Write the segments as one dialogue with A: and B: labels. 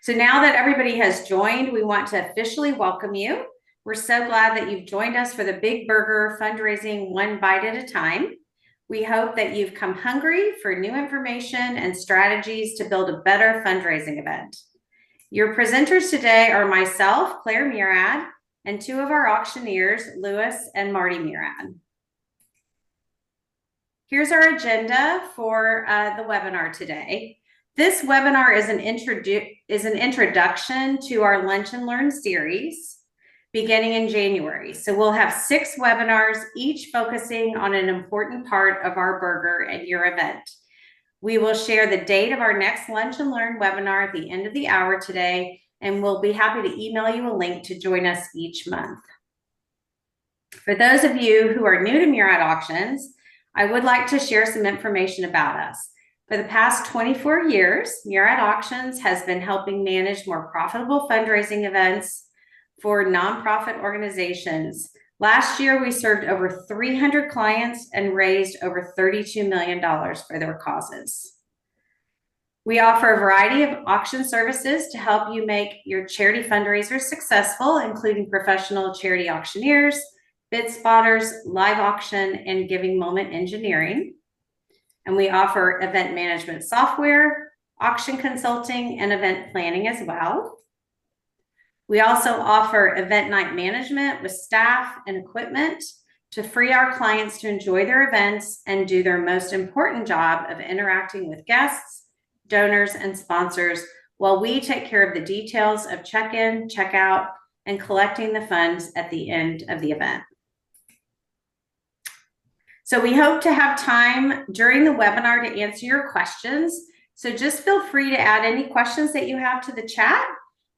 A: So now that everybody has joined, we want to officially welcome you. We're so glad that you've joined us for the Big Burger Fundraising One Bite at a Time. We hope that you've come hungry for new information and strategies to build a better fundraising event. Your presenters today are myself, Claire Murad, and two of our auctioneers, Louis and Marty Murad. Here's our agenda for the webinar today. This webinar is an introduction to our Lunch and Learn series beginning in January. So we'll have 6 webinars, each focusing on an important part of our burger and your event. We will share the date of our next Lunch and Learn webinar at the end of the hour today, and we'll be happy to email you a link to join us each month. For those of you who are new to Murad Auctions, I would like to share some information about us. For the past 24 years, Murad Auctions has been helping manage more profitable fundraising events for nonprofit organizations. Last year, we served over 300 clients and raised over $32 million for their causes. We offer a variety of auction services to help you make your charity fundraisers successful, including professional charity auctioneers, bid spotters, live auction, and giving moment engineering. And we offer event management software, auction consulting, and event planning as well. We also offer event night management with staff and equipment to free our clients to enjoy their events and do their most important job of interacting with guests, donors, and sponsors while we take care of the details of check-in, check-out, and collecting the funds at the end of the event. So we hope to have time during the webinar to answer your questions. So just feel free to add any questions that you have to the chat,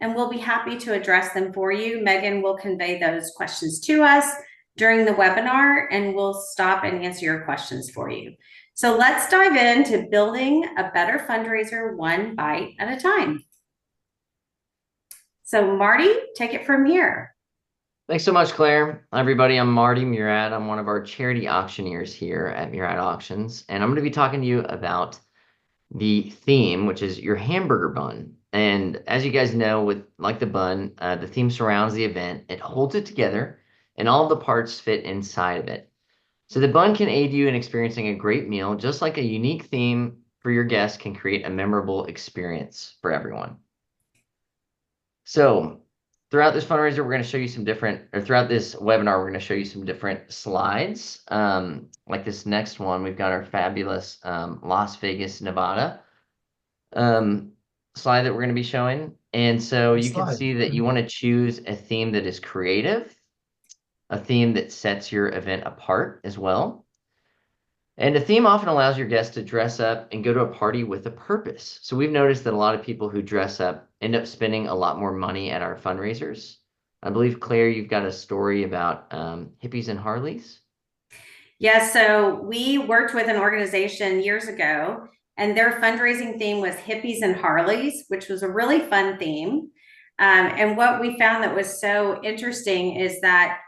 A: and we'll be happy to address them for you. Megan will convey those questions to us during the webinar, and we'll stop and answer your questions for you. So let's dive into building a better fundraiser one bite at a time. So Marty, take it from here.
B: Thanks so much, Claire. Hi, everybody. I'm Marty Murad. I'm one of our charity auctioneers here at Murad Auctions, and I'm going to be talking to you about the theme, which is your hamburger bun. And as you guys know, like the bun, the theme surrounds the event. It holds it together, and all of the parts fit inside of it. So the bun can aid you in experiencing a great meal, just like a unique theme for your guests can create a memorable experience for everyone. So throughout this fundraiser, we're going to show you some different, or throughout this webinar, we're going to show you some different slides. Like this next one, we've got our fabulous Las Vegas, Nevada slide that we're going to be showing. And so you can see that you want to choose a theme that is creative, a theme that sets your event apart as well. And a theme often allows your guests to dress up and go to a party with a purpose. So we've noticed that a lot of people who dress up end up spending a lot more money at our fundraisers. I believe, Claire, you've got a story about hippies and Harleys.
A: Yes, so we worked with an organization years ago, and their fundraising theme was hippies and Harleys, which was a really fun theme. And what we found that was so interesting is that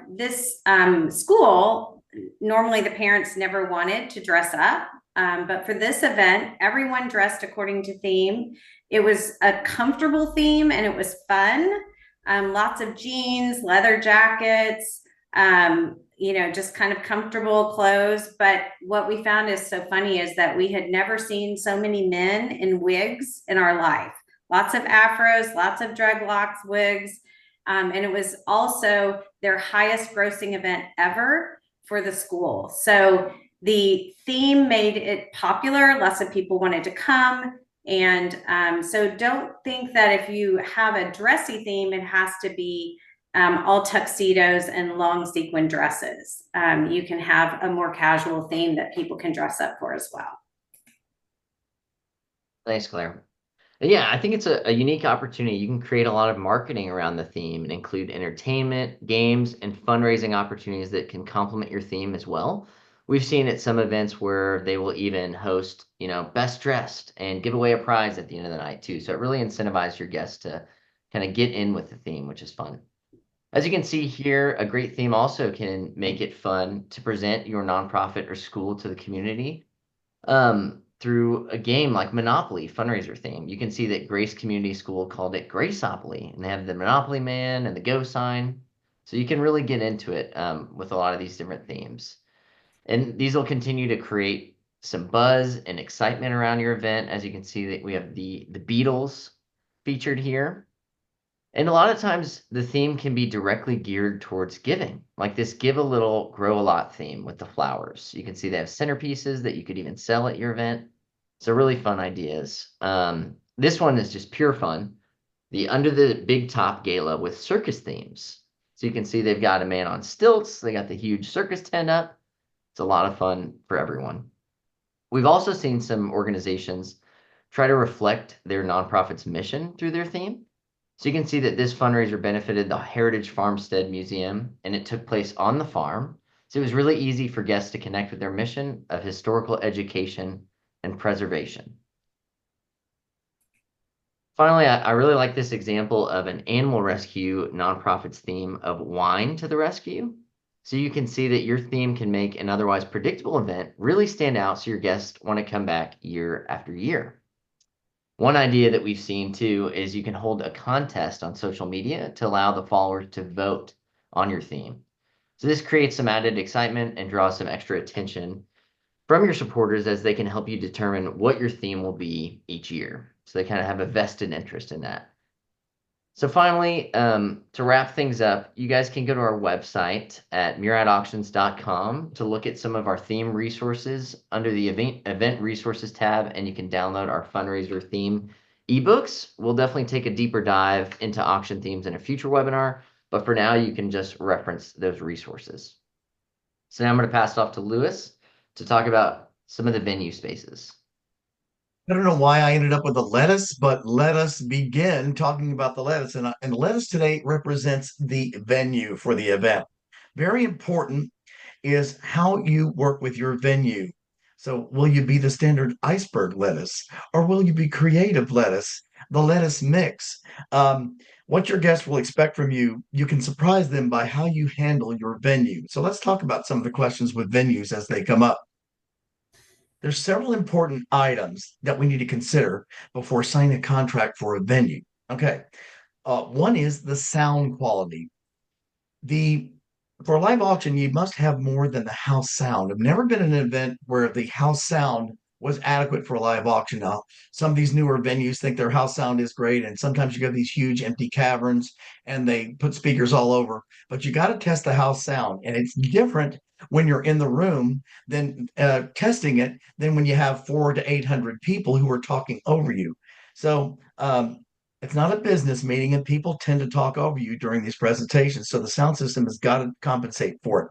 A: this school, normally the parents never wanted to dress up, but for this event, everyone dressed according to theme. It was a comfortable theme and it was fun. Lots of jeans, leather jackets, just kind of comfortable clothes. But what we found is so funny is that we had never seen so many men in wigs in our life. Lots of afros, lots of dreadlocks, wigs. And it was also their highest grossing event ever for the school. So the theme made it popular. Lots of people wanted to come. And so don't think that if you have a dressy theme, it has to be all tuxedos and long sequin dresses. You can have a more casual theme that people can dress up for as well.
B: Thanks, Claire. Yeah, I think it's a unique opportunity. You can create a lot of marketing around the theme and include entertainment, games, and fundraising opportunities that can complement your theme as well. We've seen at some events where they will even host, best dressed and give away a prize at the end of the night too. So it really incentivizes your guests to kind of get in with the theme, which is fun. As you can see here, a great theme also can make it fun to present your nonprofit or school to the community. through a game like Monopoly fundraiser theme. You can see that Grace Community School called it Graceopoly, and they have the Monopoly Man and the Go sign. So you can really get into it with a lot of these different themes. And these will continue to create some buzz and excitement around your event. As you can see that we have the Beatles featured here. And a lot of times the theme can be directly geared towards giving, like this Give a Little, Grow a Lot theme with the flowers. You can see they have centerpieces that you could even sell at your event. So really fun ideas. This one is just pure fun. The Under the Big Top Gala with circus themes. So you can see they've got a man on stilts. They got the huge circus tent up. It's a lot of fun for everyone. We've also seen some organizations try to reflect their nonprofit's mission through their theme. So you can see that this fundraiser benefited the Heritage Farmstead Museum, and it took place on the farm. So it was really easy for guests to connect with their mission of historical education and preservation. Finally, I really like this example of an animal rescue nonprofit's theme of Wine to the Rescue. So you can see that your theme can make an otherwise predictable event really stand out so your guests want to come back year after year. One idea that we've seen too is you can hold a contest on social media to allow the followers to vote on your theme. So this creates some added excitement and draws some extra attention from your supporters as they can help you determine what your theme will be each year. So they kind of have a vested interest in that. So finally, to wrap things up, you guys can go to our website at muradauctions.com to look at some of our theme resources under the event resources tab, and you can download our fundraiser theme ebooks. We'll definitely take a deeper dive into auction themes in a future webinar, but for now, you can just reference those resources. So now I'm going to pass it off to Lewis to talk about some of the venue spaces.
C: I don't know why I ended up with the lettuce, but let us begin talking about the lettuce. And the lettuce today represents the venue for the event. Very important is how you work with your venue. So, will you be the standard iceberg lettuce, or will you be creative lettuce, the lettuce mix? What your guests will expect from you, you can surprise them by how you handle your venue. So, let's talk about some of the questions with venues as they come up. There's several important items that we need to consider before signing a contract for a venue. Okay. One is the sound quality. The For a live auction, you must have more than the house sound. I've never been in an event where the house sound was adequate for a live auction. Now, some of these newer venues think their house sound is great, and sometimes you have these huge empty caverns and they put speakers all over. But you got to test the house sound, and it's different when you're in the room than testing it than when you have 400 to 800 people who are talking over you. So it's not a business meeting, and people tend to talk over you during these presentations. So the sound system has got to compensate for it.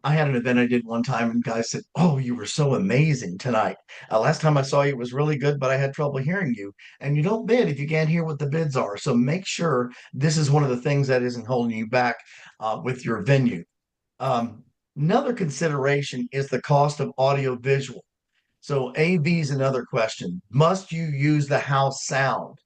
C: I had an event I did one time, and guys said, "Oh, you were so amazing tonight. Last time I saw you was really good, but I had trouble hearing you." And you don't bid if you can't hear what the bids are. So make sure this is one of the things that isn't holding you back with your venue. Another consideration is the cost of audio visual. So AV is another question. Must you use the house sound?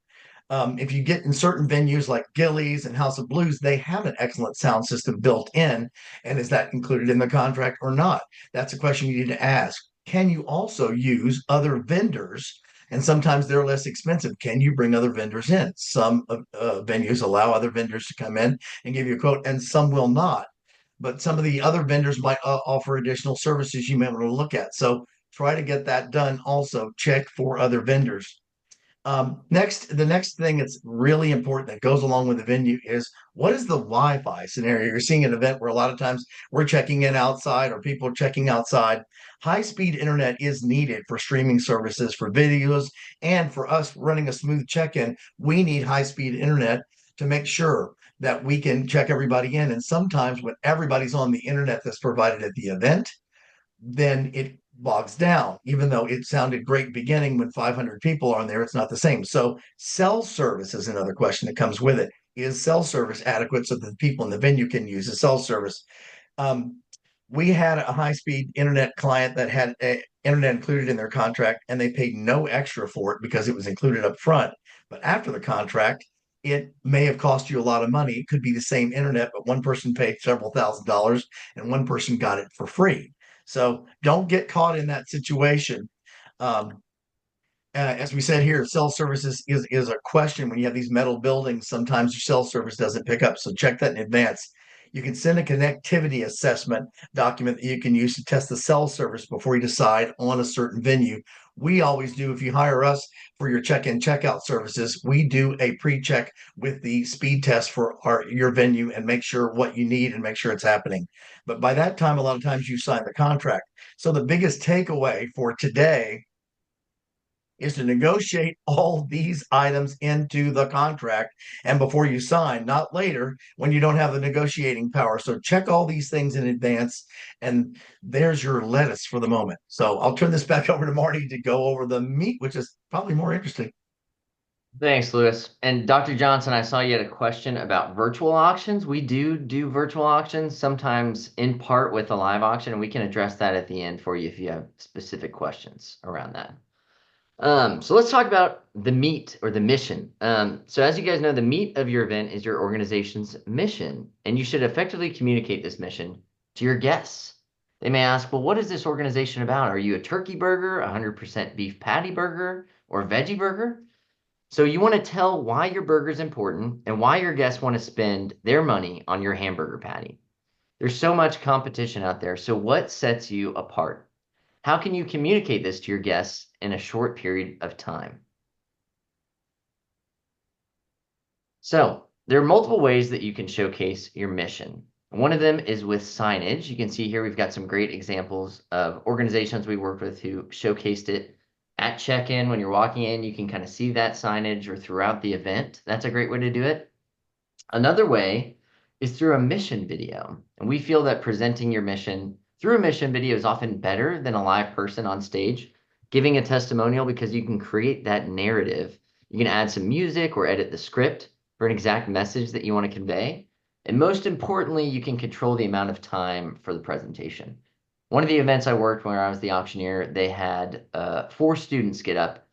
C: If you get in certain venues like Gillies and House of Blues, they have an excellent sound system built in. And is that included in the contract or not? That's a question you need to ask. Can you also use other vendors? And sometimes they're less expensive. Can you bring other vendors in? Some venues allow other vendors to come in and give you a quote, and some will not. But some of the other vendors might offer additional services you may want to look at. So try to get that done. Also, check for other vendors. The next thing that's really important that goes along with the venue is what is the Wi-Fi scenario? You're seeing an event where a lot of times we're checking in outside or people are checking outside. High-speed internet is needed for streaming services, for videos, and for us running a smooth check-in. We need high-speed internet to make sure that we can check everybody in. And sometimes when everybody's on the internet that's provided at the event, then it bogs down. Even though it sounded great beginning when 500 people are on there, it's not the same. So cell service is another question that comes with it. Is cell service adequate so that the people in the venue can use the cell service? We had a high-speed internet client that had internet included in their contract, and they paid no extra for it because it was included up front. But after the contract, it may have cost you a lot of money. It could be the same internet, but one person paid several $1,000s and one person got it for free. So don't get caught in that situation. As we said here, cell services is a question. When you have these metal buildings, sometimes your cell service doesn't pick up. So check that in advance. You can send a connectivity assessment document that you can use to test the cell service before you decide on a certain venue. We always do, if you hire us for your check-in, checkout services, we do a pre-check with the speed test for your venue and make sure what you need and make sure it's happening. But by that time, a lot of times you sign the contract. So the biggest takeaway for today is to negotiate all these items into the contract and before you sign, not later when you don't have the negotiating power. So check all these things in advance, and there's your lettuce for the moment. So I'll turn this back over to Marty to go over the meat, which is probably more interesting.
B: Thanks, Lewis. And Dr. Johnson, I saw you had a question about virtual auctions. We do virtual auctions, sometimes in part with a live auction, and we can address that at the end for you if you have specific questions around that. So let's talk about the meat or the mission. So as you guys know, the meat of your event is your organization's mission, and you should effectively communicate this mission to your guests. They may ask, well, what is this organization about? Are you a turkey burger, 100% beef patty burger, or a veggie burger? So you want to tell why your burger is important and why your guests want to spend their money on your hamburger patty. There's so much competition out there. So what sets you apart? How can you communicate this to your guests in a short period of time? So there are multiple ways that you can showcase your mission. One of them is with signage. You can see here we've got some great examples of organizations we worked with who showcased it at check-in. When you're walking in, you can kind of see that signage, or throughout the event. That's a great way to do it. Another way is through a mission video. And we feel that presenting your mission through a mission video is often better than a live person on stage giving a testimonial, because you can create that narrative. You can add some music or edit the script for an exact message that you want to convey. And most importantly, you can control the amount of time for the presentation. One of the events I worked where I was the auctioneer, they had 4 students get up,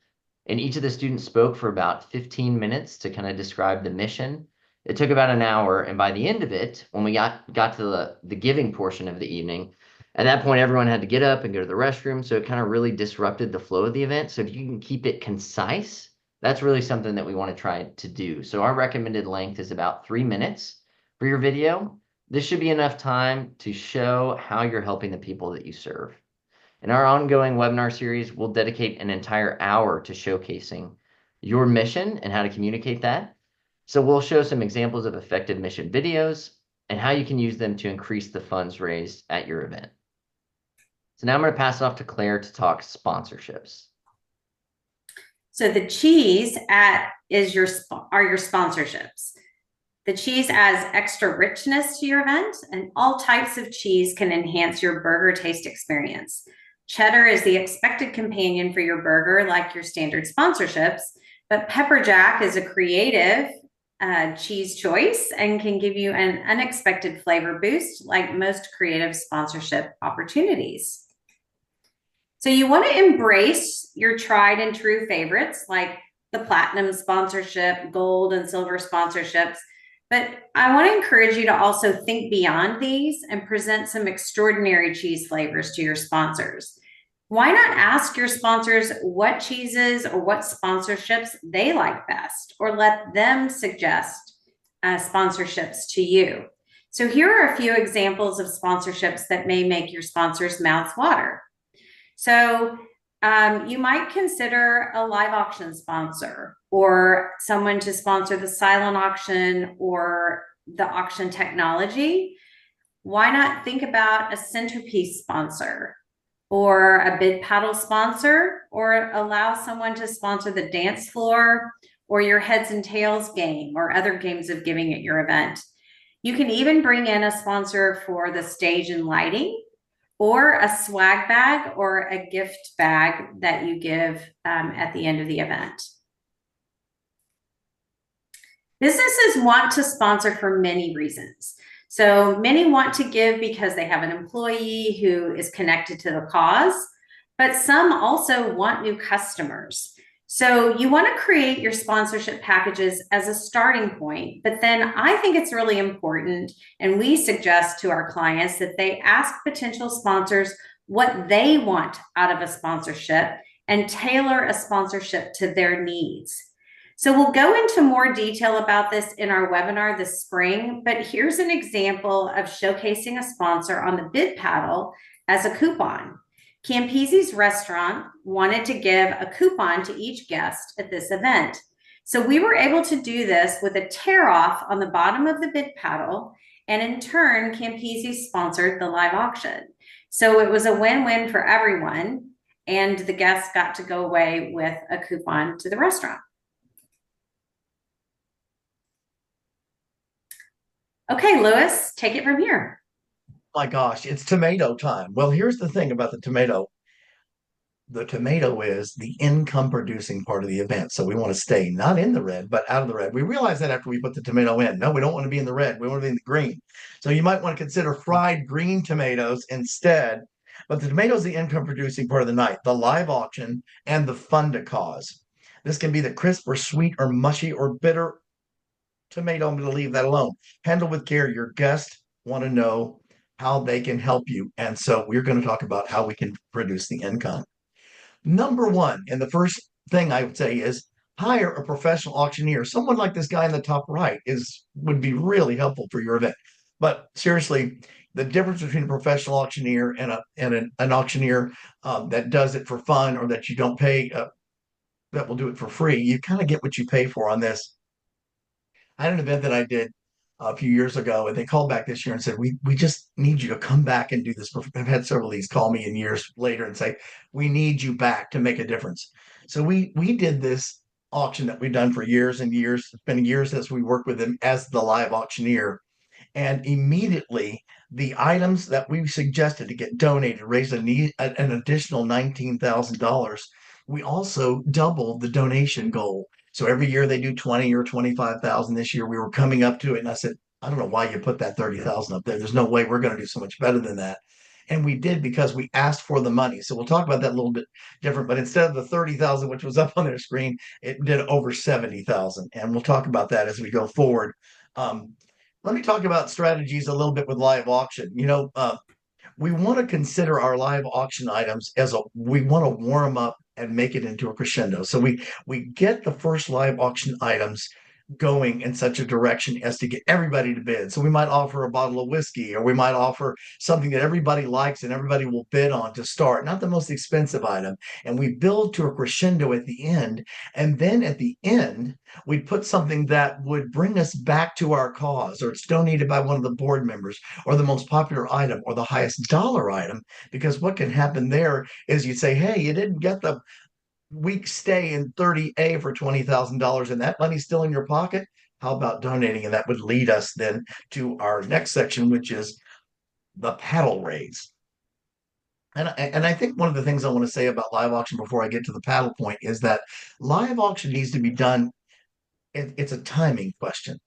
B: and each of the students spoke for about 15 minutes to kind of describe the mission. It took about an hour, and by the end of it, when we got to the giving portion of the evening, at that point, everyone had to get up and go to the restroom, so it kind of really disrupted the flow of the event. So if you can keep it concise, that's really something that we want to try to do. So our recommended length is about 3 minutes for your video. This should be enough time to show how you're helping the people that you serve. In our ongoing webinar series, we'll dedicate an entire hour to showcasing your mission and how to communicate that. So we'll show some examples of effective mission videos and how you can use them to increase the funds raised at your event. So now I'm going to pass it off to Claire to talk sponsorships.
A: So the cheese are your sponsorships. The cheese adds extra richness to your event, and all types of cheese can enhance your burger taste experience. Cheddar is the expected companion for your burger, like your standard sponsorships, but pepper jack is a creative cheese choice and can give you an unexpected flavor boost, like most creative sponsorship opportunities. So you want to embrace your tried and true favorites, like the platinum sponsorship, gold and silver sponsorships. But I want to encourage you to also think beyond these and present some extraordinary cheese flavors to your sponsors. Why not ask your sponsors what cheeses or what sponsorships they like best, or let them suggest sponsorships to you? So here are a few examples of sponsorships that may make your sponsors' mouths water. So you might consider a live auction sponsor, or someone to sponsor the silent auction or the auction technology. Why not think about a centerpiece sponsor, or a bid paddle sponsor, or allow someone to sponsor the dance floor or your heads and tails game or other games of giving at your event. You can even bring in a sponsor for the stage and lighting, or a swag bag or a gift bag that you give at the end of the event. Businesses want to sponsor for many reasons. So many want to give because they have an employee who is connected to the cause, but some also want new customers. So you want to create your sponsorship packages as a starting point, but then I think it's really important, and we suggest to our clients that they ask potential sponsors what they want out of a sponsorship, and tailor a sponsorship to their needs. So we'll go into more detail about this in our webinar this spring, but here's an example of showcasing a sponsor on the bid paddle as a coupon. Campese's restaurant wanted to give a coupon to each guest at this event. So we were able to do this with a tear off on the bottom of the bid paddle, and in turn, Campese sponsored the live auction. So it was a win-win for everyone, and the guests got to go away with a coupon to the restaurant. Okay, Lewis, take it from here.
C: My gosh, it's tomato time. Well, here's the thing about the tomato. The tomato is the income producing part of the event. So we want to stay not in the red, but out of the red. We realize that after we put the tomato in. No, we don't want to be in the red. We want to be in the green. So you might want to consider fried green tomatoes instead. But the tomato is the income producing part of the night, the live auction and the fund a cause. This can be the crisp or sweet or mushy or bitter tomato. I'm going to leave that alone. Handle with care. Your guests want to know how they can help you. And so we're going to talk about how we can produce the income. Number one, and the first thing I would say is hire a professional auctioneer. Someone like this guy in the top right would be really helpful for your event. But seriously, the difference between a professional auctioneer and an auctioneer that does it for fun or that you don't pay, that will do it for free, you kind of get what you pay for on this. I had an event that I did a few years ago, and they called back this year and said, we just need you to come back and do this. I've had several of these call me in years later and say, we need you back to make a difference. So we did this auction that we've done for years and years. It's been years since we worked with him as the live auctioneer. And immediately the items that we suggested to get donated raised an additional $19,000. We also doubled the donation goal. So every year they do 20 or 25,000. This year we were coming up to it. And I said, I don't know why you put that 30,000 up there. There's no way we're going to do so much better than that. And we did because we asked for the money. So we'll talk about that a little bit different. But instead of the 30,000, which was up on their screen, it did over 70,000. And we'll talk about that as we go forward. Let me talk about strategies a little bit with live auction. We want to consider our live auction items we want to warm up and make it into a crescendo. So we get the first live auction items going in such a direction as to get everybody to bid. So we might offer a bottle of whiskey, or we might offer something that everybody likes and everybody will bid on to start, not the most expensive item. And we build to a crescendo at the end. And then at the end, we'd put something that would bring us back to our cause, or it's donated by one of the board members, or the most popular item, or the highest dollar item. Because what can happen there is you say, hey, you didn't get the week stay in 30A for $20,000 and that money's still in your pocket. How about donating? And that would lead us then to our next section, which is the paddle raise. And I think one of the things I want to say about live auction before I get to the paddle point is that live auction needs to be done. It's a timing question.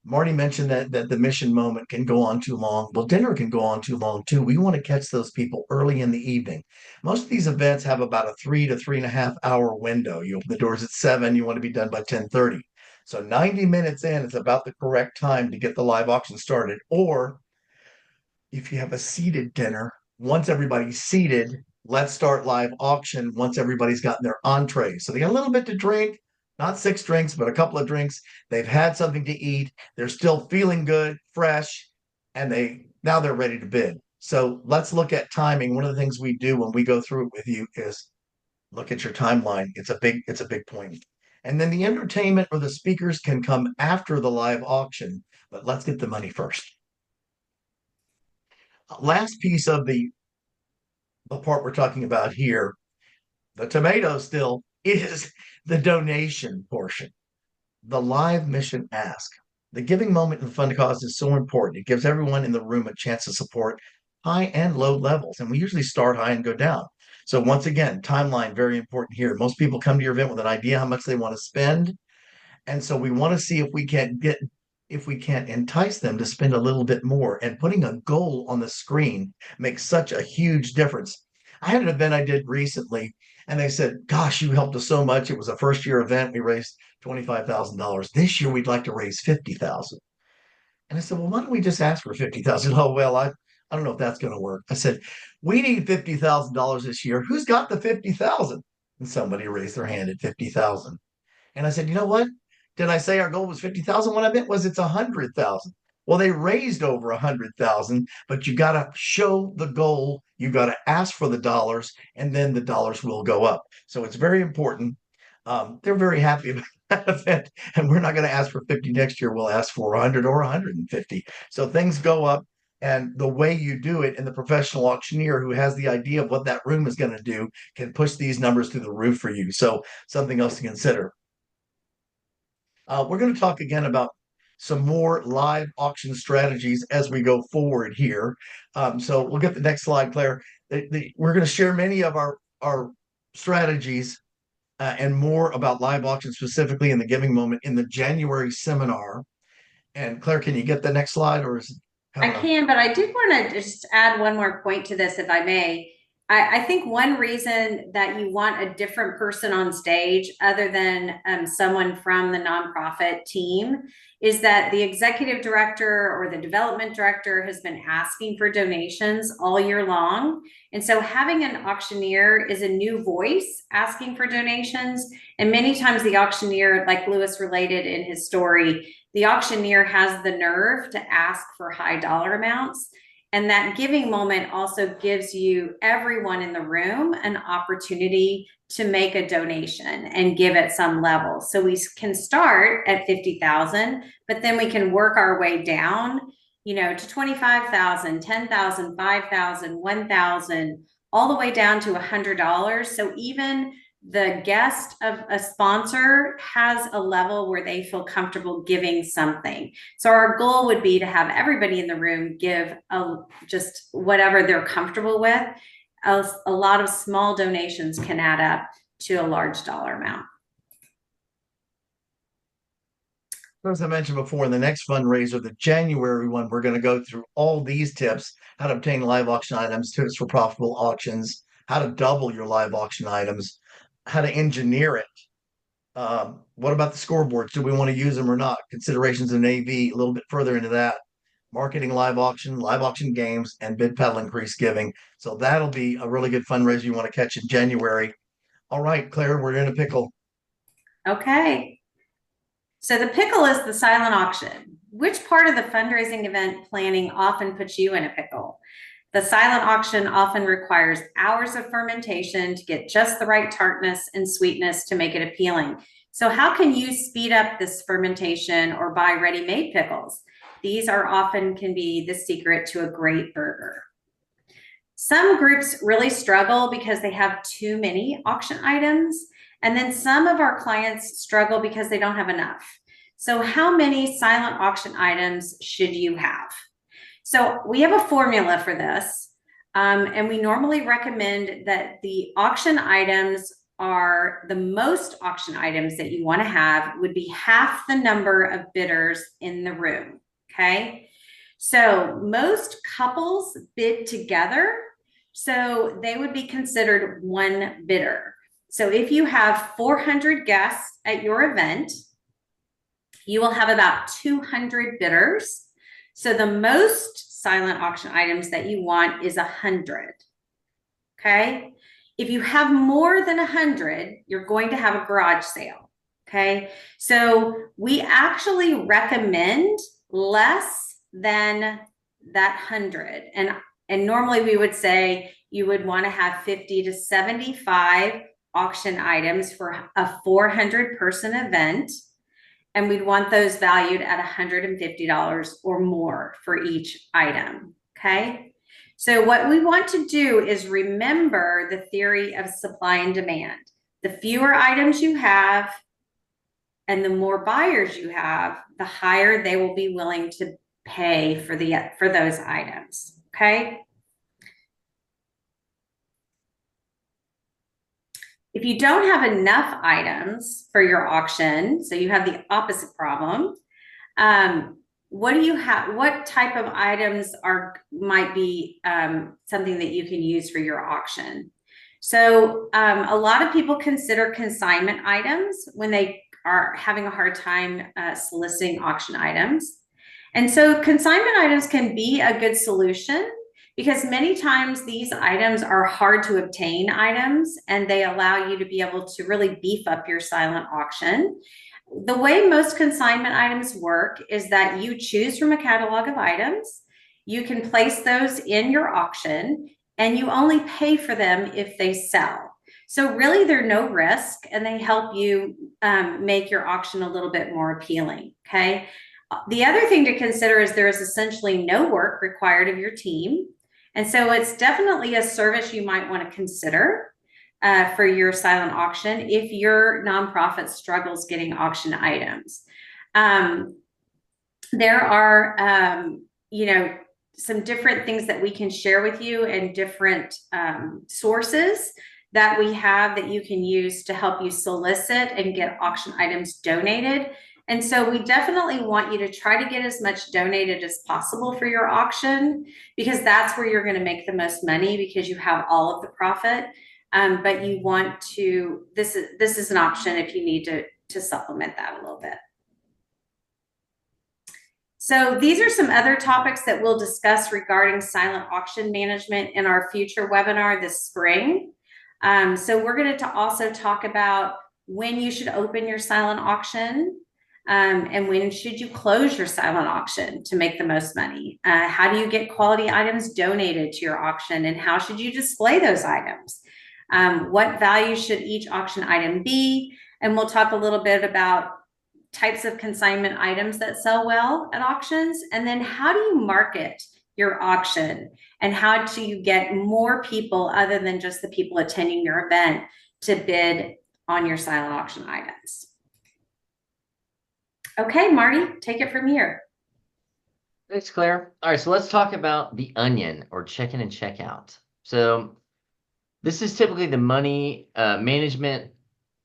C: Marty mentioned that the mission moment can go on too long. Well, dinner can go on too long too. We want to catch those people early in the evening. Most of these events have about a 3 to 3.5 hour window. You open the doors at 7, you want to be done by 10:30. So 90 minutes in is about the correct time to get the live auction started. Or if you have a seated dinner, once everybody's seated, let's start live auction once everybody's gotten their entree. So they got a little bit to drink, not 6 drinks, but a couple of drinks. They've had something to eat. They're still feeling good, fresh, and now they're ready to bid. So let's look at timing. One of the things we do when we go through it with you is look at your timeline. It's a big point. And then the entertainment or the speakers can come after the live auction, but let's get the money first. Last piece of the part we're talking about here, the tomato still is the donation portion, the live mission ask. The giving moment in the fund cause is so important. It gives everyone in the room a chance to support high and low levels. And we usually start high and go down. So once again, timeline, very important here. Most people come to your event with an idea how much they want to spend. And so we want to see if we can't entice them to spend a little bit more. And putting a goal on the screen makes such a huge difference. I had an event I did recently, and they said, gosh, you helped us so much. It was a first year event. We raised $25,000. This year, we'd like to raise $50,000. And I said, well, why don't we just ask for $50,000? Oh, well, I don't know if that's going to work. I said, we need $50,000 this year. Who's got the 50,000? And somebody raised their hand at 50,000. And I said, you know what? Did I say our goal was 50,000? What I meant was it's 100,000. Well, they raised over 100,000, but you got to show the goal. You got to ask for the dollars, and then the dollars will go up. So it's very important. They're very happy about that event, and we're not going to ask for 50 next year. We'll ask for 100 or 150. So things go up, and the way you do it, and the professional auctioneer who has the idea of what that room is going to do can push these numbers through the roof for you. So something else to consider. We're going to talk again about some more live auction strategies as we go forward here. So we'll get the next slide, Claire. We're going to share many of our strategies and more about live auction specifically in the giving moment in the January seminar. And Claire, can you get the next slide, or is it?
A: I can, but I did want to just add one more point to this, if I may. I think one reason that you want a different person on stage other than someone from the nonprofit team is that the executive director or the development director has been asking for donations all year long. And so having an auctioneer is a new voice asking for donations. And many times the auctioneer, like Lewis related in his story, the auctioneer has the nerve to ask for high dollar amounts. And that giving moment also gives you, everyone in the room, an opportunity to make a donation and give at some level. So we can start at 50,000, but then we can work our way down, to 25,000, 10,000, 5,000, 1,000, all the way down to $100. So even the guest of a sponsor has a level where they feel comfortable giving something. So our goal would be to have everybody in the room give just whatever they're comfortable with. A lot of small donations can add up to a large dollar amount.
C: As I mentioned before, in the next fundraiser, the January one, we're going to go through all these tips: how to obtain live auction items, tips for profitable auctions, how to double your live auction items, how to engineer it. What about the scoreboards? Do we want to use them or not? Considerations in AV, a little bit further into that. Marketing live auction games, and bid paddle increase giving. So that'll be a really good fundraiser you want to catch in January. All right, Claire, we're in a pickle.
A: Okay. So the pickle is the silent auction. Which part of the fundraising event planning often puts you in a pickle? The silent auction often requires hours of fermentation to get just the right tartness and sweetness to make it appealing. So how can you speed up this fermentation or buy ready-made pickles? These can be the secret to a great burger. Some groups really struggle because they have too many auction items. And then some of our clients struggle because they don't have enough. So how many silent auction items should you have? So we have a formula for this. And we normally recommend that the auction items are the most auction items that you want to have would be half the number of bidders in the room. Okay. So most couples bid together. So they would be considered one bidder. So if you have 400 guests at your event, you will have about 200 bidders. So the most silent auction items that you want is 100. Okay. If you have more than 100, you're going to have a garage sale. Okay. So we actually recommend less than that 100. And normally we would say you would want to have 50 to 75 auction items for a 400 person event. And we'd want those valued at $150 or more for each item. Okay. So what we want to do is remember the theory of supply and demand. The fewer items you have and the more buyers you have, the higher they will be willing to pay for those items. Okay. If you don't have enough items for your auction, so you have the opposite problem, what do you have? What type of items might be something that you can use for your auction? So a lot of people consider consignment items when they are having a hard time soliciting auction items. And so consignment items can be a good solution because many times these items are hard to obtain items, and they allow you to be able to really beef up your silent auction. The way most consignment items work is that you choose from a catalog of items. You can place those in your auction, and you only pay for them if they sell. So really, they're no risk, and they help you make your auction a little bit more appealing. Okay. The other thing to consider is there is essentially no work required of your team. And so it's definitely a service you might want to consider for your silent auction if your nonprofit struggles getting auction items. There are, some different things that we can share with you and different sources that we have that you can use to help you solicit and get auction items donated. And so we definitely want you to try to get as much donated as possible for your auction, because that's where you're going to make the most money, because you have all of the profit. But you want to, this is an option if you need to supplement that a little bit. So these are some other topics that we'll discuss regarding silent auction management in our future webinar this spring. So we're going to also talk about when you should open your silent auction, and when should you close your silent auction to make the most money. How do you get quality items donated to your auction, and how should you display those items? What value should each auction item be? And we'll talk a little bit about types of consignment items that sell well at auctions, and then how do you market your auction, and how do you get more people other than just the people attending your event to bid on your silent auction items. Okay, Marty, take it from here.
B: Thanks, Claire. All right, so let's talk about the onion, or check-in and check-out. So this is typically the money management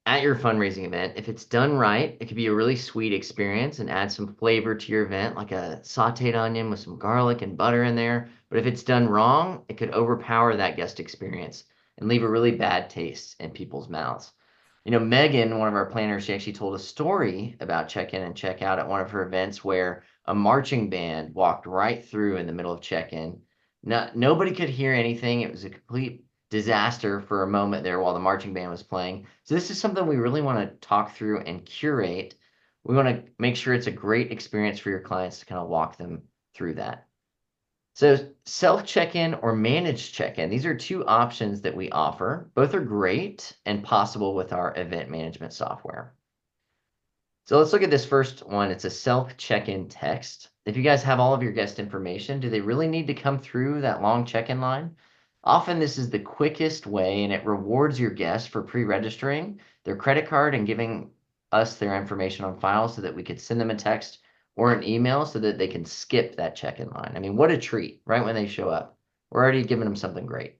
B: at your fundraising event. If it's done right, it could be a really sweet experience and add some flavor to your event, like a sauteed onion with some garlic and butter in there. But if it's done wrong, it could overpower that guest experience and leave a really bad taste in people's mouths. Megan, one of our planners, she actually told a story about check-in and check-out at one of her events where a marching band walked right through in the middle of check-in. Nobody could hear anything. It was a complete disaster for a moment there while the marching band was playing. So this is something we really want to talk through and curate. We want to make sure it's a great experience for your clients to kind of walk them through that. So self check-in or managed check-in, these are two options that we offer. Both are great and possible with our event management software. So let's look at this first one. It's a self check-in text. If you guys have all of your guest information, do they really need to come through that long check-in line? Often this is the quickest way, and it rewards your guests for pre-registering their credit card and giving us their information on file so that we could send them a text or an email so that they can skip that check-in line. I mean, what a treat, right when they show up. We're already giving them something great.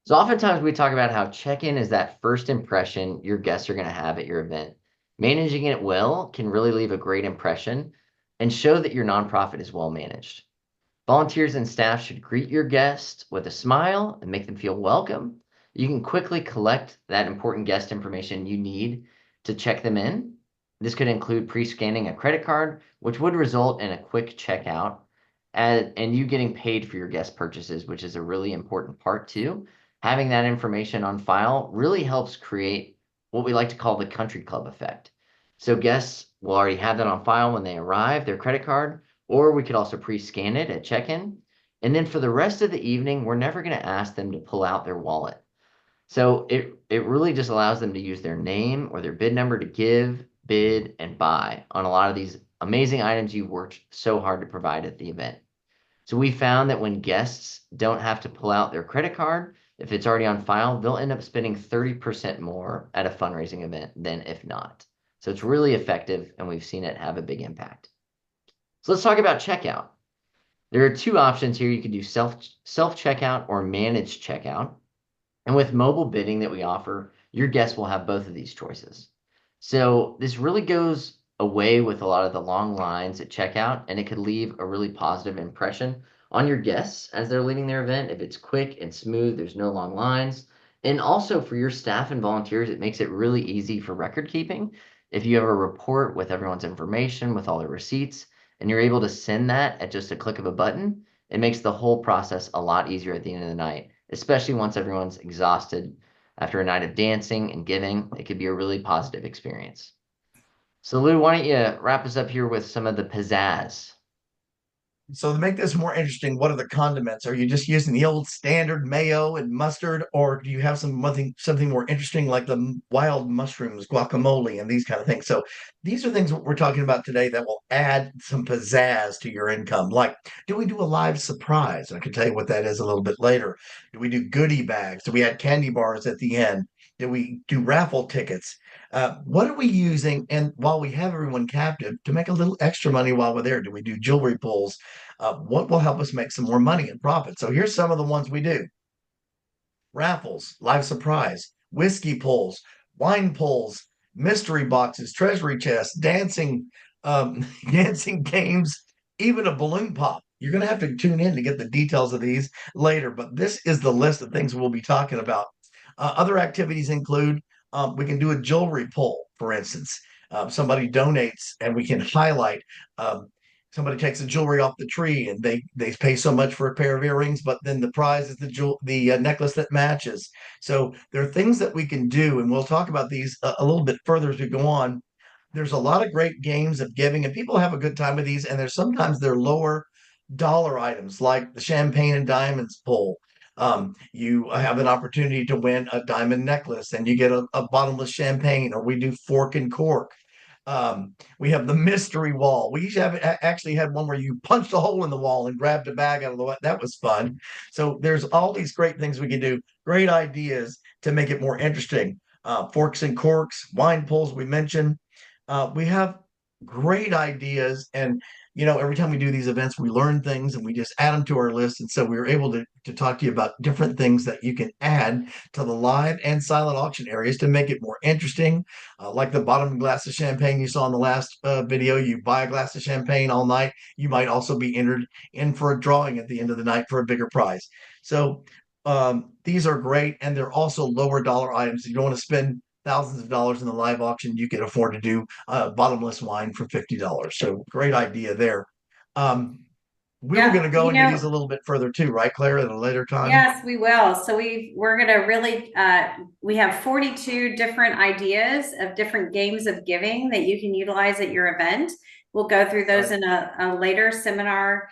B: So oftentimes we talk about how check-in is that first impression your guests are going to have at your event. Managing it well can really leave a great impression and show that your nonprofit is well managed. Volunteers and staff should greet your guests with a smile and make them feel welcome. You can quickly collect that important guest information you need to check them in. This could include pre-scanning a credit card, which would result in a quick checkout, and you getting paid for your guest purchases, which is a really important part too. Having that information on file really helps create what we like to call the country club effect. So guests will already have that on file when they arrive, their credit card, or we could also pre-scan it at check-in. And then for the rest of the evening, we're never going to ask them to pull out their wallet. So it really just allows them to use their name or their bid number to give, bid, and buy on a lot of these amazing items you worked so hard to provide at the event. So we found that when guests don't have to pull out their credit card, if it's already on file, they'll end up spending 30% more at a fundraising event than if not. So it's really effective, and we've seen it have a big impact. So let's talk about checkout. There are two options here. You can do self-checkout or managed checkout. And with mobile bidding that we offer, your guests will have both of these choices. So this really goes away with a lot of the long lines at checkout, and it could leave a really positive impression on your guests as they're leaving their event. If it's quick and smooth, there's no long lines. And also for your staff and volunteers, it makes it really easy for record keeping. If you have a report with everyone's information, with all their receipts, and you're able to send that at just a click of a button, It makes the whole process a lot easier at the end of the night, especially once everyone's exhausted after a night of dancing and giving. It could be a really positive experience. So Lou, why don't you wrap us up here with some of the pizzazz?
C: So to make this more interesting, what are the condiments? Are you just using the old standard mayo and mustard, or do you have something more interesting like the wild mushrooms, guacamole, and these kind of things? So these are things that we're talking about today that will add some pizzazz to your income. Like, do we do a live surprise? I can tell you what that is a little bit later. Do we do goodie bags? Do we add candy bars at the end? Do we do raffle tickets? What are we using? And while we have everyone captive, to make a little extra money while we're there, do we do jewelry pulls? What will help us make some more money and profit? So here's some of the ones we do: raffles, live surprise, whiskey pulls, wine pulls, mystery boxes, treasury chests, dancing, dancing games, even a balloon pop. You're going to have to tune in to get the details of these later, but this is the list of things we'll be talking about. Other activities include we can do a jewelry pull, for instance. Somebody donates and we can highlight. Somebody takes the jewelry off the tree and they pay so much for a pair of earrings, but then the prize is the necklace that matches. So there are things that we can do, and we'll talk about these a little bit further as we go on. There's a lot of great games of giving, and people have a good time with these. And there's sometimes they're lower dollar items like the champagne and diamonds pull. You have an opportunity to win a diamond necklace and you get a bottomless champagne, or we do fork and cork. We have the mystery wall. We actually had one where you punched a hole in the wall and grabbed a bag out of the way. That was fun. So there's all these great things we can do, great ideas to make it more interesting. Forks and corks, wine pulls, we mentioned. We have great ideas. And, every time we do these events, we learn things and we just add them to our list. And so we were able to talk to you about different things that you can add to the live and silent auction areas to make it more interesting. Like the bottom glass of champagne you saw in the last video, you buy a glass of champagne all night. You might also be entered in for a drawing at the end of the night for a bigger prize. So these are great, and they're also lower dollar items. You don't want to spend thousands of dollars in the live auction. You can afford to do bottomless wine for $50. So great idea there. We were
A: Yeah,
C: going to go into these a little bit further too, right, Claire, at a later time?
A: Yes, we will. So we're going to really, we have 42 different ideas of different games of giving that you can utilize at your event. We'll go through those in a later seminar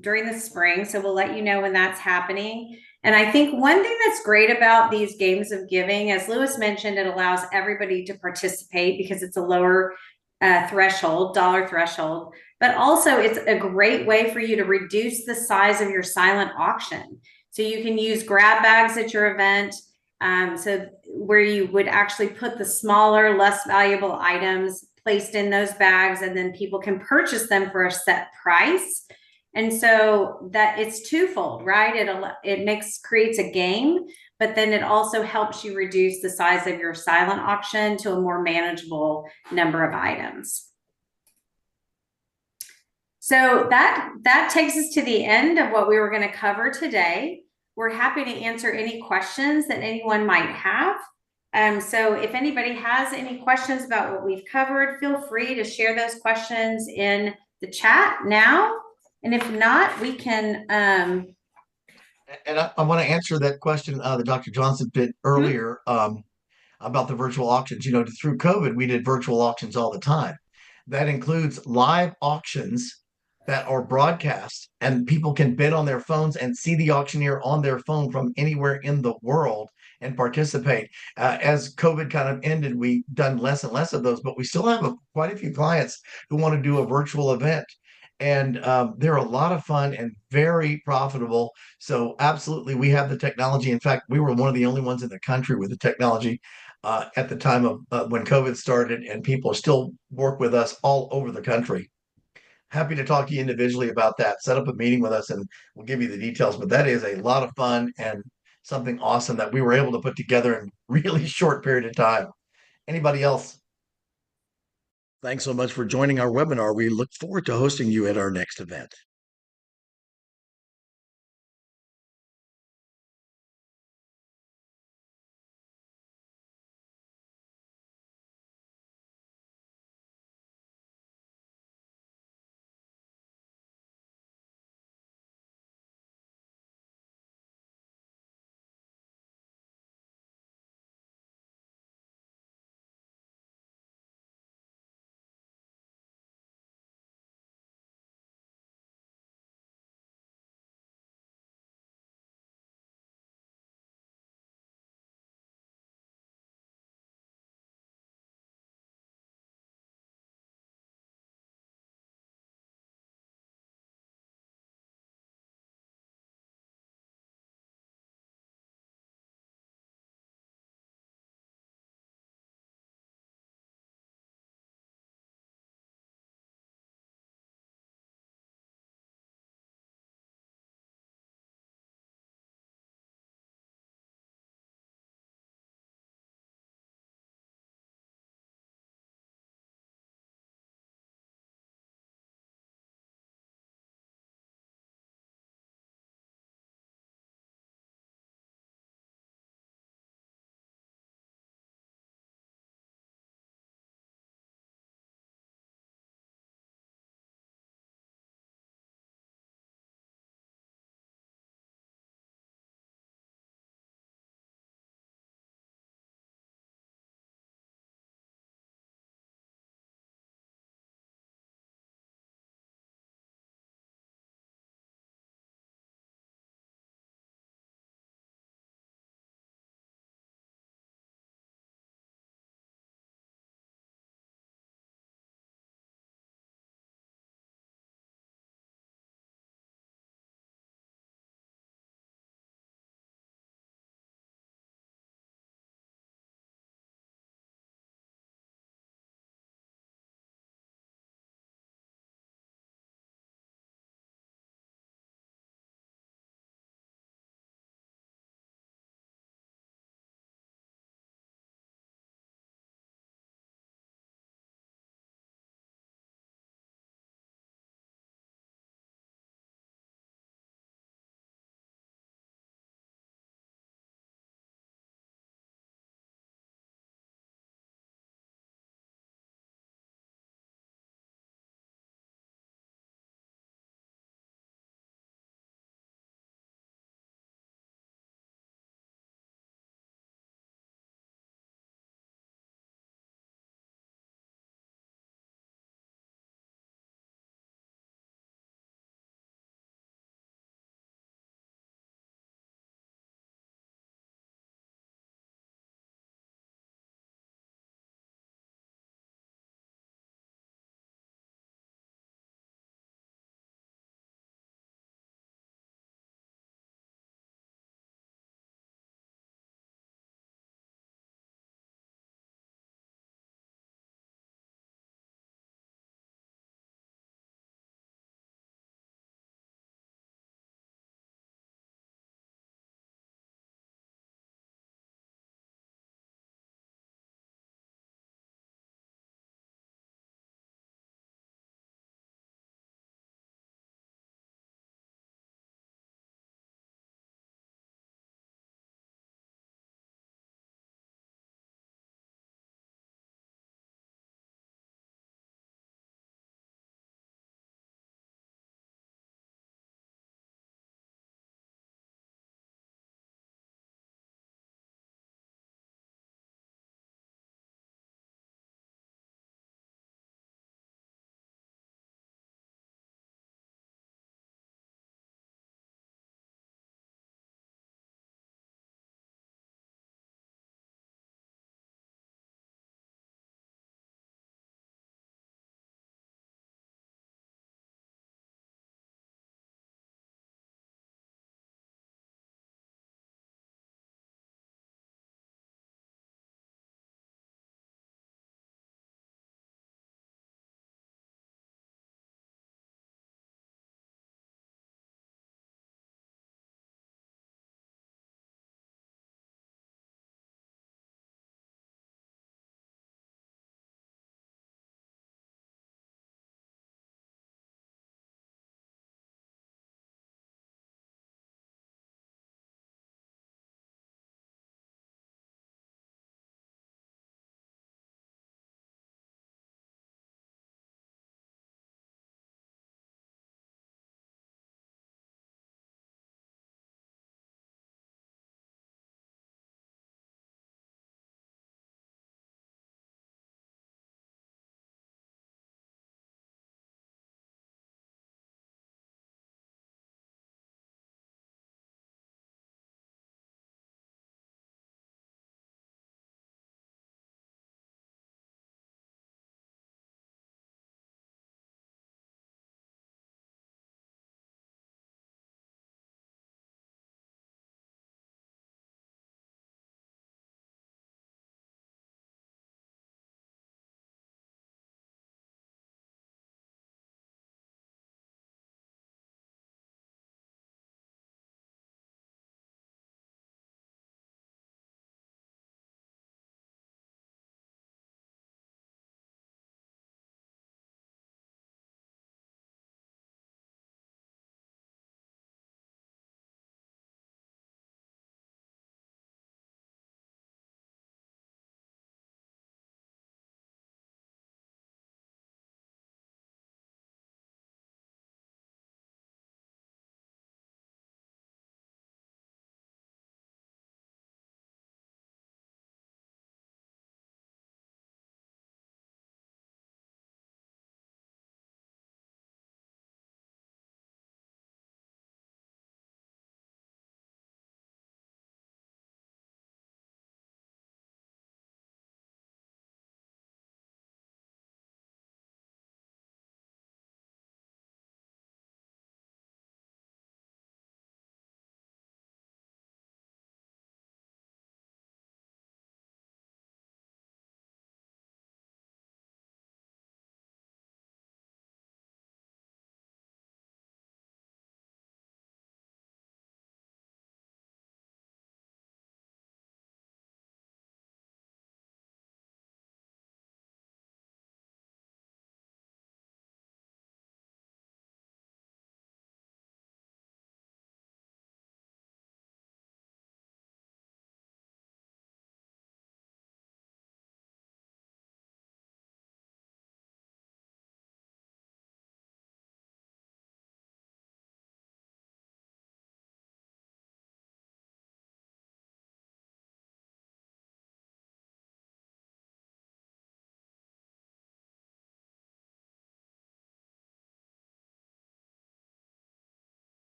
A: during the spring. So we'll let you know when that's happening. And I think one thing that's great about these games of giving, as Lewis mentioned, it allows everybody to participate because it's a lower dollar threshold, but also it's a great way for you to reduce the size of your silent auction. So you can use grab bags at your event. So where you would actually put the smaller, less valuable items placed in those bags, and then people can purchase them for a set price. And so that it's twofold, right? It creates a game, but then it also helps you reduce the size of your silent auction to a more manageable number of items. So that takes us to the end of what we were going to cover today. We're happy to answer any questions that anyone might have. So if anybody has any questions about what we've covered, feel free to share those questions in the chat now. And if not, we can. And
C: I want to answer that question that Dr. Johnson did earlier about the virtual auctions. Through COVID, we did virtual auctions all the time. That includes live auctions that are broadcast, and people can bid on their phones and see the auctioneer on their phone from anywhere in the world and participate. As COVID kind of ended, we've done less and less of those, but we still have quite a few clients who want to do a virtual event. And they're a lot of fun and very profitable. So absolutely, we have the technology. In fact, we were one of the only ones in the country with the technology at the time of when COVID started, and people still work with us all over the country. Happy to talk to you individually about that. Set up a meeting with us and we'll give you the details. But that is a lot of fun and something awesome that we were able to put together in a really short period of time. Anybody else? Thanks so much for joining our webinar. We look forward to hosting you at our next event.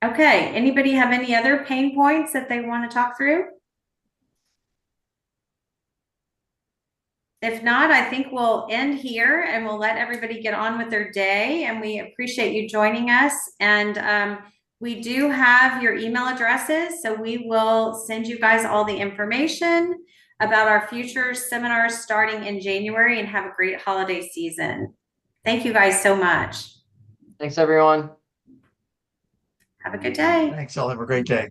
A: Okay, anybody have any other pain points that they want to talk through? If not, I think we'll end here and we'll let everybody get on with their day. And we appreciate you joining us. And we do have your email addresses, so we will send you guys all the information about our future seminars starting in January, and have a great holiday season. Thank you guys so much.
B: Thanks, everyone.
A: Have a good day.
C: Thanks. Y'all have a great day.